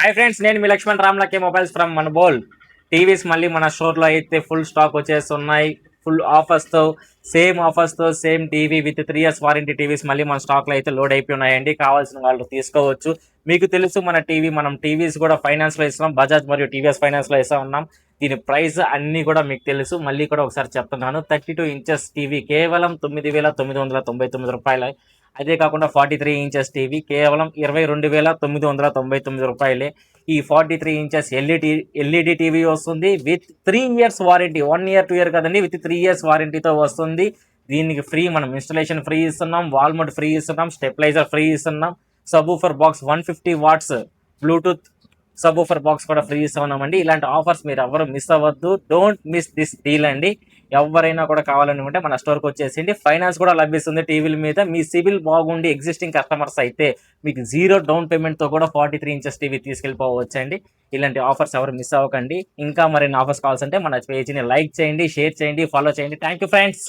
Hi friends, నేను మీ లక్ష్మణ్ రామ్లకే మొబైల్స్ ఫ్రమ్ మనబోల్. టీవీస్ మళ్ళీ మన స్టోర్లో అయితే ఫుల్ స్టాక్ వచ్చేస్తున్నాయి. ఫుల్ ఆఫర్స్తో same TV with 3 years warranty TVs మళ్ళీ మన స్టాక్లో అయితే లోడ్ అయిపోయి ఉన్నాయండి. కావాల్సిన వాళ్ళు తీసుకోవచ్చు. మీకు తెలుసు మనం టీవీస్ కూడా ఫైనాన్స్లో ఇస్తున్నాం. బజాజ్ మరియు టీవీఎస్ ఫైనాన్స్లో ఇస్తా ఉన్నాం. దీని ప్రైస్ అన్నీ కూడా మీకు తెలుసు. మళ్ళీ కూడా ఒకసారి చెప్తున్నాను. 32 inches టీవీ కేవలం 9,999 రూపాయలు. అదే కాకుండా 43 inches టీవీ కేవలం 22,999 రూపాయలే. ఈ 43 inches ఎల్ఈడి టీవీ వస్తుంది with 3 years warranty. 1 year 2 year కదండి, విత్ 3 years వారంటీతో వస్తుంది. దీనికి ఫ్రీ మనం ఇన్స్టలేషన్ ఫ్రీ ఇస్తున్నాం, వాల్ మౌంట్ ఫ్రీ ఇస్తున్నాం, స్టెబిలైజర్ ఫ్రీ ఇస్తున్నాం, sub-woofer box 150 watts Bluetooth sub-woofer box కూడా ఫ్రీ ఇస్తున్నామండి. ఇలాంటి ఆఫర్స్ మీరు ఎవరు మిస్ అవ్వద్దు. డోంట్ మిస్ దిస్ డీల్ అండి. ఎవరైనా కూడా కావాలనుకుంటే మన స్టోర్కి వచ్చేసింది. ఫైనాన్స్ కూడా లభిస్తుంది టీవీల మీద. మీ సిబిల్ బాగుండి ఎగ్జిస్టింగ్ కస్టమర్స్ అయితే మీకు 0 డౌన్ పేమెంట్తో కూడా 43 inches టీవీ తీసుకెళ్ళిపోవచ్చండి. ఇలాంటి ఆఫర్స్ ఎవరు మిస్ అవ్వకండి. ఇంకా మరిన్ని ఆఫర్స్ కావాల్సింటే మన పేజీని లైక్ చేయండి, షేర్ చేయండి, ఫాలో చేయండి. Thank you friends.